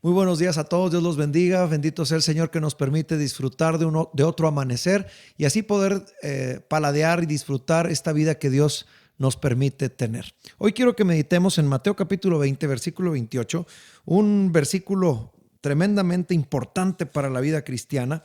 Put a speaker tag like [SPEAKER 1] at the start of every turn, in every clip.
[SPEAKER 1] Muy buenos días a todos, Dios los bendiga, bendito sea el Señor que nos permite disfrutar de otro amanecer y así poder paladear y disfrutar esta vida que Dios nos permite tener. Hoy quiero que meditemos en Mateo capítulo 20, versículo 28, un versículo tremendamente importante para la vida cristiana.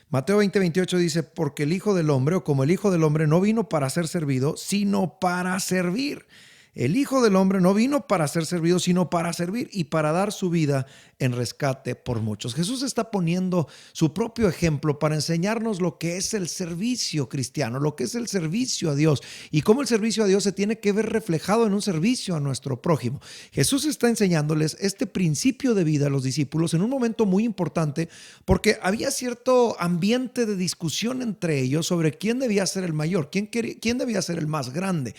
[SPEAKER 1] Mateo 20, 28 dice, porque el Hijo del Hombre, o como el Hijo del Hombre, no vino para ser servido, sino para servir. El Hijo del Hombre no vino para ser servido, sino para servir y para dar su vida en rescate por muchos. Jesús está poniendo su propio ejemplo para enseñarnos lo que es el servicio cristiano, lo que es el servicio a Dios y cómo el servicio a Dios se tiene que ver reflejado en un servicio a nuestro prójimo. Jesús está enseñándoles este principio de vida a los discípulos en un momento muy importante porque había cierto ambiente de discusión entre ellos sobre quién debía ser el mayor, quién debía ser el más grande,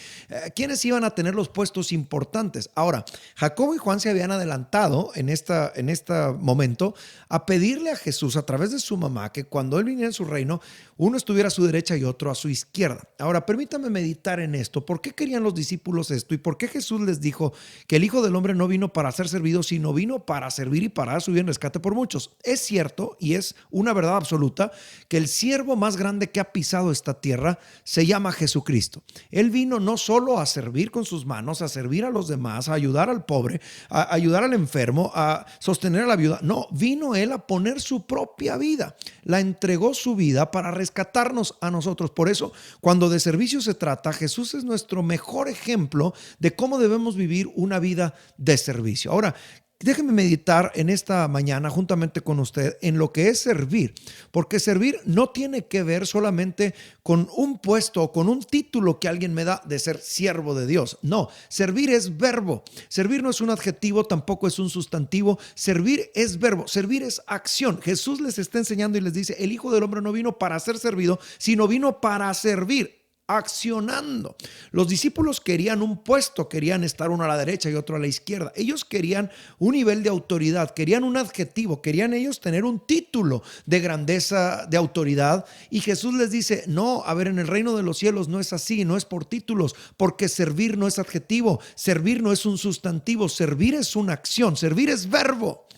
[SPEAKER 1] quiénes iban a tener los puestos importantes. Ahora, Jacobo y Juan se habían adelantado en este momento a pedirle a Jesús a través de su mamá que cuando él viniera en su reino, uno estuviera a su derecha y otro a su izquierda. Ahora, permítame meditar en esto. ¿Por qué querían los discípulos esto? ¿Y por qué Jesús les dijo que el Hijo del Hombre no vino para ser servido, sino vino para servir y para dar su vida en rescate por muchos? Es cierto y es una verdad absoluta que el siervo más grande que ha pisado esta tierra se llama Jesucristo. Él vino no solo a servir con sus manos, a servir a los demás, a ayudar al pobre, a ayudar al enfermo, a sostener a la viuda. No, vino él a poner su propia vida. La entregó su vida para rescatarnos a nosotros. Por eso, cuando de servicio se trata, Jesús es nuestro mejor ejemplo de cómo debemos vivir una vida de servicio. Ahora, déjeme meditar en esta mañana juntamente con usted en lo que es servir, porque servir no tiene que ver solamente con un puesto o con un título que alguien me da de ser siervo de Dios. No, servir es verbo. Servir no es un adjetivo, tampoco es un sustantivo. Servir es verbo, servir es acción. Jesús les está enseñando y les dice, el Hijo del Hombre no vino para ser servido, sino vino para servir. Accionando. Los discípulos querían un puesto, querían estar uno a la derecha y otro a la izquierda. Ellos querían un nivel de autoridad, querían un adjetivo, querían ellos tener un título de grandeza, de autoridad. Y Jesús les dice, no, a ver, en el reino de los cielos no es así, no es por títulos, porque servir no es adjetivo, servir no es un sustantivo, servir es una acción, servir es verbo.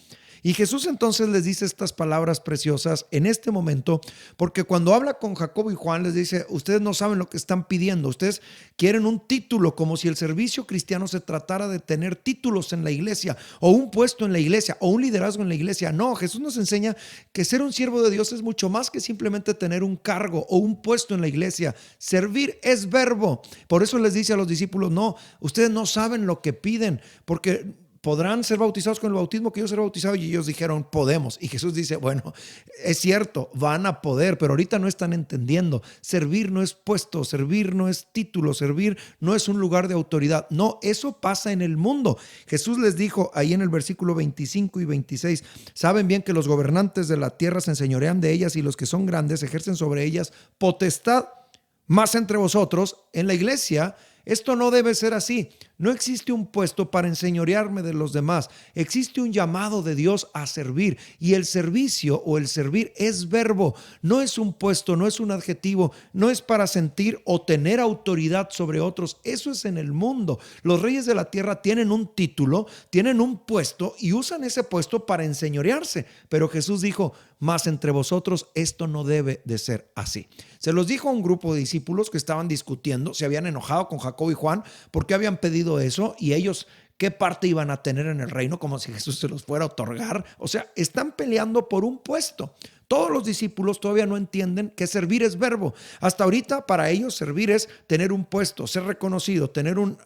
[SPEAKER 1] Y Jesús entonces les dice estas palabras preciosas en este momento, porque cuando habla con Jacobo y Juan les dice, ustedes no saben lo que están pidiendo, ustedes quieren un título, como si el servicio cristiano se tratara de tener títulos en la iglesia, o un puesto en la iglesia, o un liderazgo en la iglesia. No, Jesús nos enseña que ser un siervo de Dios es mucho más que simplemente tener un cargo o un puesto en la iglesia. Servir es verbo. Por eso les dice a los discípulos, no, ustedes no saben lo que piden, porque ¿podrán ser bautizados con el bautismo que yo seré bautizado? Y ellos dijeron, podemos. Y Jesús dice, bueno, es cierto, van a poder, pero ahorita no están entendiendo. Servir no es puesto, servir no es título, servir no es un lugar de autoridad. No, eso pasa en el mundo. Jesús les dijo ahí en el versículo 25 y 26, saben bien que los gobernantes de la tierra se enseñorean de ellas y los que son grandes ejercen sobre ellas potestad. Mas entre vosotros, en la iglesia, esto no debe ser así. No existe un puesto para enseñorearme de los demás. Existe un llamado de Dios a servir. Y el servicio o el servir es verbo. No es un puesto, no es un adjetivo. No es para sentir o tener autoridad sobre otros. Eso es en el mundo. Los reyes de la tierra tienen un título, tienen un puesto y usan ese puesto para enseñorearse. Pero Jesús dijo, mas entre vosotros esto no debe de ser así. Se los dijo a un grupo de discípulos que estaban discutiendo, se habían enojado con Jacobo y Juan porque habían pedido eso y ellos qué parte iban a tener en el reino, como si Jesús se los fuera a otorgar. O sea, están peleando por un puesto. Todos los discípulos todavía no entienden que servir es verbo. Hasta ahorita para ellos servir es tener un puesto, ser reconocido, tener un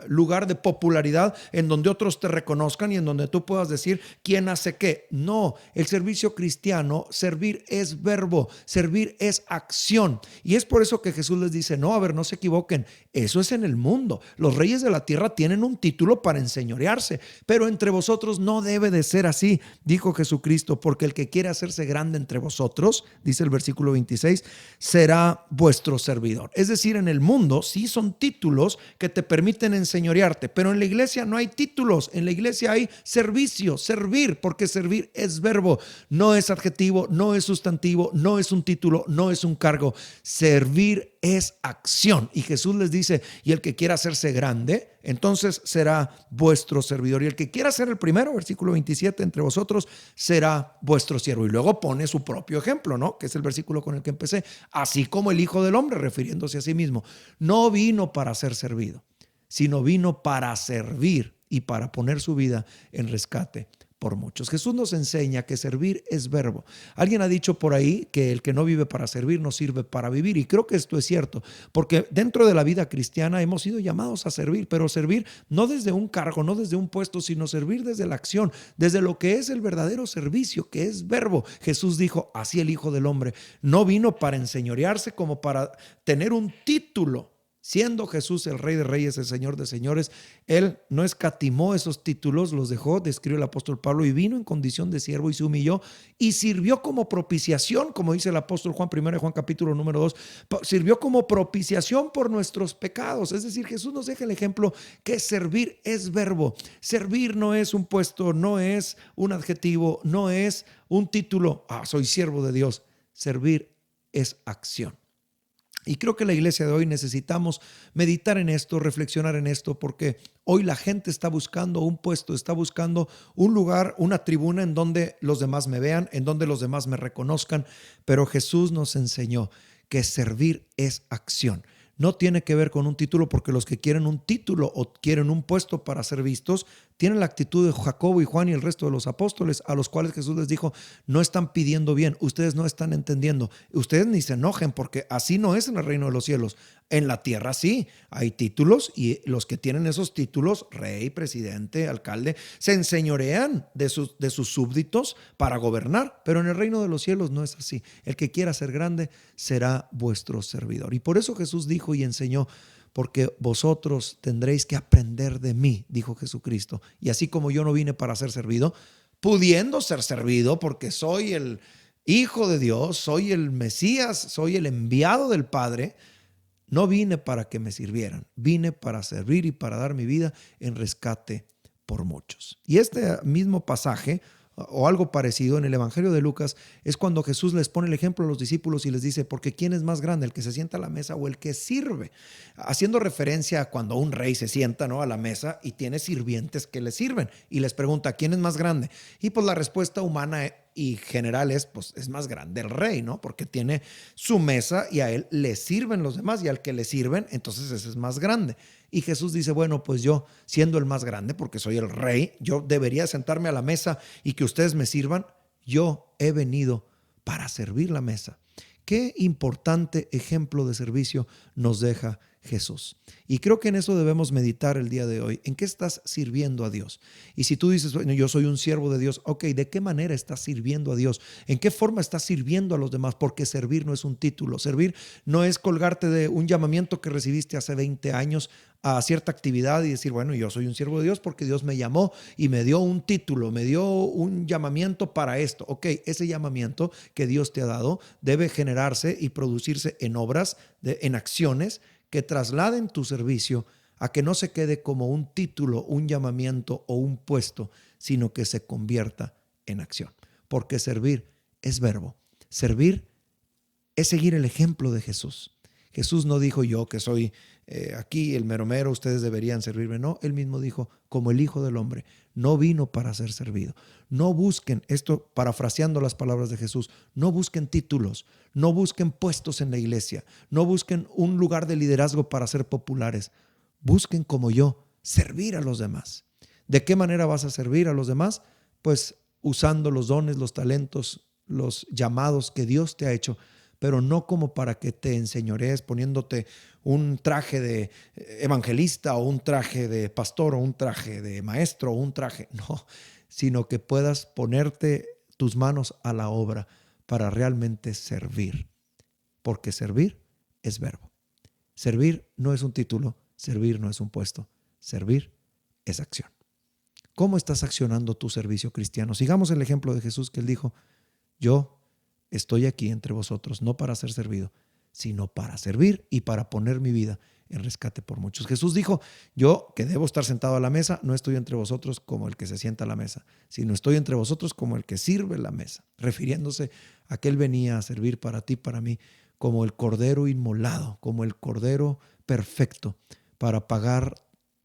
[SPEAKER 1] lugar de popularidad en donde otros te reconozcan y en donde tú puedas decir quién hace qué. No, el servicio cristiano, servir es verbo, servir es acción. Y es por eso que Jesús les dice, no, a ver, no se equivoquen, eso es en el mundo. Los reyes de la tierra tienen un título para enseñorearse, pero entre vosotros no debe de ser así, dijo Jesucristo, porque el que quiere hacerse grande entre vosotros, dice el versículo 26, será vuestro servidor. Es decir, en el mundo sí son títulos que te permiten enseñorearte, pero en la iglesia no hay títulos, en la iglesia hay servicio, servir, porque servir es verbo, no es adjetivo, no es sustantivo, no es un título, no es un cargo. Servir es acción. Y Jesús les dice, y el que quiera hacerse grande, entonces será vuestro servidor. Y el que quiera ser el primero, versículo 27, entre vosotros será vuestro siervo. Y luego pone su propio ejemplo, ¿no? Que es el versículo con el que empecé. Así como el Hijo del Hombre, refiriéndose a sí mismo, no vino para ser servido, sino vino para servir y para poner su vida en rescate por muchos. Jesús nos enseña que servir es verbo. Alguien ha dicho por ahí que el que no vive para servir no sirve para vivir, y creo que esto es cierto, porque dentro de la vida cristiana hemos sido llamados a servir, pero servir no desde un cargo, no desde un puesto, sino servir desde la acción, desde lo que es el verdadero servicio, que es verbo. Jesús dijo, así el Hijo del Hombre no vino para enseñorearse como para tener un título. Siendo Jesús el Rey de Reyes, el Señor de Señores, Él no escatimó esos títulos, los dejó, describe el apóstol Pablo, y vino en condición de siervo y se humilló y sirvió como propiciación, como dice el apóstol Juan, 1 Juan capítulo número 2, sirvió como propiciación por nuestros pecados. Es decir, Jesús nos deja el ejemplo que servir es verbo. Servir no es un puesto, no es un adjetivo, no es un título, soy siervo de Dios. Servir es acción. Y creo que la iglesia de hoy necesitamos meditar en esto, reflexionar en esto, porque hoy la gente está buscando un puesto, está buscando un lugar, una tribuna en donde los demás me vean, en donde los demás me reconozcan. Pero Jesús nos enseñó que servir es acción. No tiene que ver con un título, porque los que quieren un título o quieren un puesto para ser vistos tienen la actitud de Jacobo y Juan y el resto de los apóstoles, a los cuales Jesús les dijo, no están pidiendo bien, ustedes no están entendiendo, ustedes ni se enojen, porque así no es en el reino de los cielos. En la tierra sí, hay títulos, y los que tienen esos títulos, rey, presidente, alcalde, se enseñorean de sus súbditos para gobernar, pero en el reino de los cielos no es así. El que quiera ser grande será vuestro servidor. Y por eso Jesús dijo y enseñó, porque vosotros tendréis que aprender de mí, dijo Jesucristo. Y así como yo no vine para ser servido, pudiendo ser servido, porque soy el Hijo de Dios, soy el Mesías, soy el enviado del Padre, no vine para que me sirvieran, vine para servir y para dar mi vida en rescate por muchos. Y este mismo pasaje, o algo parecido en el Evangelio de Lucas, es cuando Jesús les pone el ejemplo a los discípulos y les dice, porque ¿quién es más grande, el que se sienta a la mesa o el que sirve? Haciendo referencia a cuando un rey se sienta, ¿no?, a la mesa y tiene sirvientes que le sirven, y les pregunta, ¿quién es más grande? Y pues la respuesta humana y general es, pues es más grande el rey, ¿no? Porque tiene su mesa y a él le sirven los demás, y al que le sirven, entonces ese es más grande. Y Jesús dice, bueno, pues yo, siendo el más grande, porque soy el rey, yo debería sentarme a la mesa y que ustedes me sirvan. Yo he venido para servir la mesa. Qué importante ejemplo de servicio nos deja Jesús. Y creo que en eso debemos meditar el día de hoy. ¿En qué estás sirviendo a Dios? Y si tú dices, bueno, yo soy un siervo de Dios, ok, ¿de qué manera estás sirviendo a Dios? ¿En qué forma estás sirviendo a los demás? Porque servir no es un título. Servir no es colgarte de un llamamiento que recibiste hace 20 años a cierta actividad y decir, bueno, yo soy un siervo de Dios porque Dios me llamó y me dio un título, me dio un llamamiento para esto. Ok, ese llamamiento que Dios te ha dado debe generarse y producirse en obras, en acciones que trasladen tu servicio a que no se quede como un título, un llamamiento o un puesto, sino que se convierta en acción. Porque servir es verbo. Servir es seguir el ejemplo de Jesús. Jesús no dijo, yo que soy aquí el mero mero, ustedes deberían servirme. No, él mismo dijo, como el Hijo del Hombre, no vino para ser servido. No busquen, esto parafraseando las palabras de Jesús, no busquen títulos, no busquen puestos en la iglesia, no busquen un lugar de liderazgo para ser populares. Busquen, como yo, servir a los demás. ¿De qué manera vas a servir a los demás? Pues usando los dones, los talentos, los llamados que Dios te ha hecho, pero no como para que te enseñorees poniéndote un traje de evangelista o un traje de pastor o un traje de maestro o un traje, no, sino que puedas ponerte tus manos a la obra para realmente servir, porque servir es verbo. Servir no es un título, servir no es un puesto, servir es acción. ¿Cómo estás accionando tu servicio cristiano? Sigamos el ejemplo de Jesús, que él dijo, yo estoy aquí entre vosotros, no para ser servido, sino para servir y para poner mi vida en rescate por muchos. Jesús dijo, yo que debo estar sentado a la mesa, no estoy entre vosotros como el que se sienta a la mesa, sino estoy entre vosotros como el que sirve la mesa, refiriéndose a que él venía a servir para ti, para mí, como el cordero inmolado, como el cordero perfecto para pagar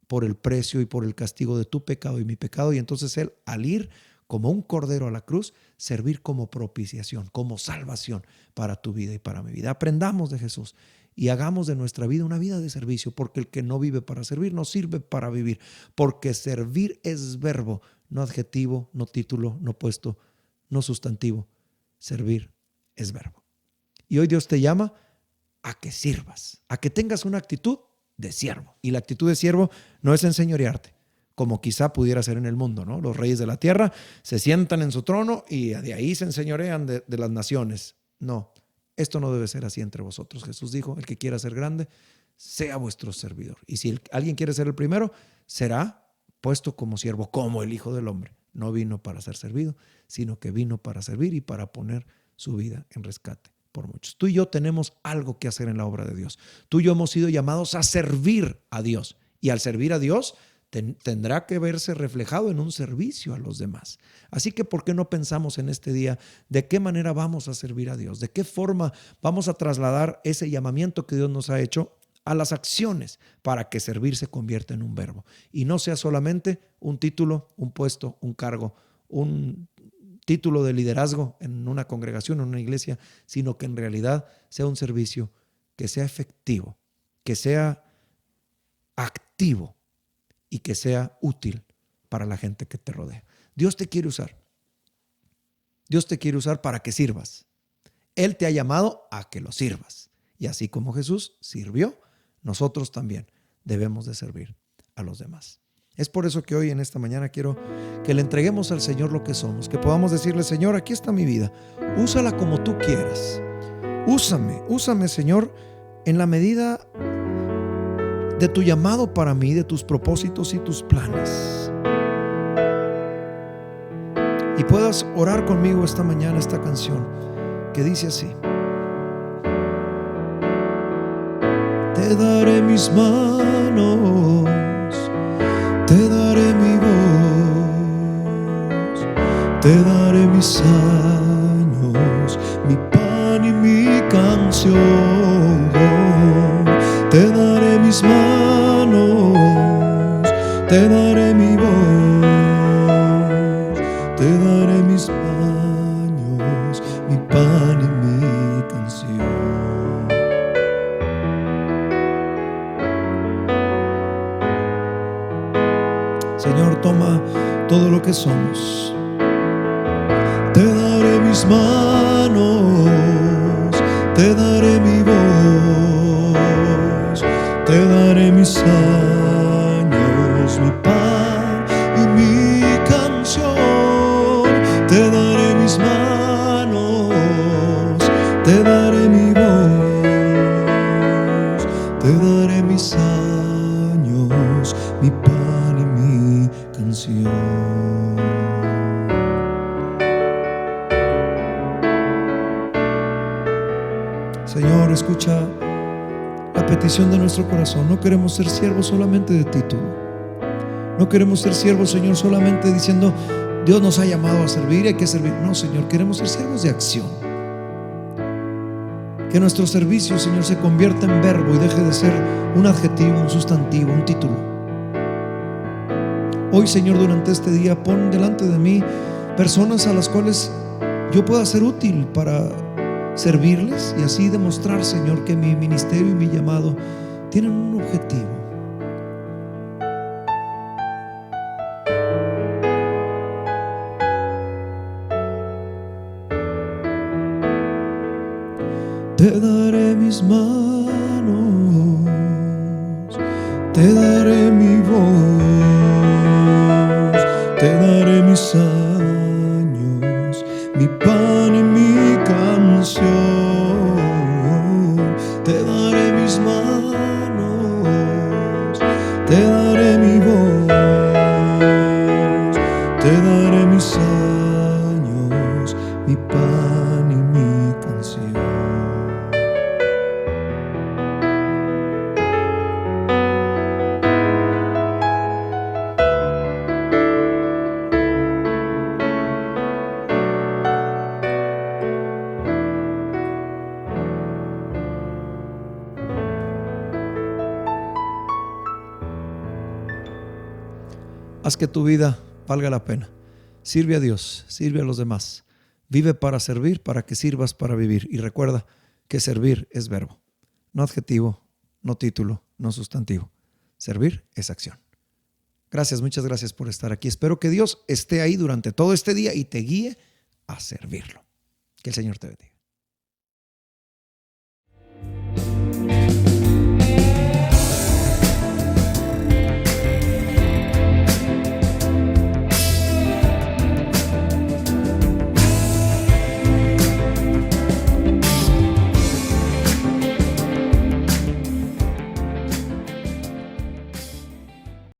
[SPEAKER 1] por el precio y por el castigo de tu pecado y mi pecado. Y entonces Él, al ir como un cordero a la cruz, servir como propiciación, como salvación para tu vida y para mi vida. Aprendamos de Jesús y hagamos de nuestra vida una vida de servicio, porque el que no vive para servir no sirve para vivir, porque servir es verbo, no adjetivo, no título, no puesto, no sustantivo. Servir es verbo. Y hoy Dios te llama a que sirvas, a que tengas una actitud de siervo. Y la actitud de siervo no es enseñorearte, como quizá pudiera ser en el mundo, ¿no? Los reyes de la tierra se sientan en su trono y de ahí se enseñorean de las naciones. No, esto no debe ser así entre vosotros. Jesús dijo, el que quiera ser grande, sea vuestro servidor. Y si alguien quiere ser el primero, será puesto como siervo, como el Hijo del Hombre. No vino para ser servido, sino que vino para servir y para poner su vida en rescate por muchos. Tú y yo tenemos algo que hacer en la obra de Dios. Tú y yo hemos sido llamados a servir a Dios. Y al servir a Dios tendrá que verse reflejado en un servicio a los demás. Así que, ¿por qué no pensamos en este día de qué manera vamos a servir a Dios? ¿De qué forma vamos a trasladar ese llamamiento que Dios nos ha hecho a las acciones para que servir se convierta en un verbo? Y no sea solamente un título, un puesto, un cargo, un título de liderazgo en una congregación, en una iglesia, sino que en realidad sea un servicio que sea efectivo, que sea activo y que sea útil para la gente que te rodea. Dios te quiere usar. Dios te quiere usar para que sirvas. Él te ha llamado a que lo sirvas. Y así como Jesús sirvió, nosotros también debemos de servir a los demás. Es por eso que hoy en esta mañana quiero que le entreguemos al Señor lo que somos, que podamos decirle, Señor, aquí está mi vida, úsala como tú quieras. Úsame, Señor, en la medida de tu llamado para mí, de tus propósitos y tus planes. Y puedas orar conmigo esta mañana esta canción que dice así: te daré mis manos, te daré mi voz, te daré mis años, mi pan y mi canción. Te daré mis manos, te daré mi voz, te daré mis años, mi pan y mi canción. Señor, toma todo lo que somos. Te daré mis manos, te daré mi voz, te daré mis años, mi pan y mi canción. Te daré mis manos, te daré mi voz, te daré mis años, mi pan y mi canción. Señor, escucha la petición de nuestro corazón. No queremos ser siervos solamente de título. No queremos ser siervos, Señor, solamente diciendo Dios nos ha llamado a servir y hay que servir. No, Señor, queremos ser siervos de acción. Que nuestro servicio, Señor, se convierta en verbo y deje de ser un adjetivo, un sustantivo, un título. Hoy, Señor, durante este día pon delante de mí personas a las cuales yo pueda ser útil para servirles y así demostrar, Señor, que mi ministerio y mi llamado tienen un objetivo. Te daré mis manos, te daré mi voz, te daré mis años, mi pan y mi canción. Te daré mis manos, te daré mi voz, te daré mis años, mi pan y mi canción. Haz que tu vida valga la pena. Sirve a Dios, sirve a los demás. Vive para servir, para que sirvas para vivir. Y recuerda que servir es verbo, no adjetivo, no título, no sustantivo. Servir es acción. Gracias, muchas gracias por estar aquí. Espero que Dios esté ahí durante todo este día y te guíe a servirlo. Que el Señor te bendiga.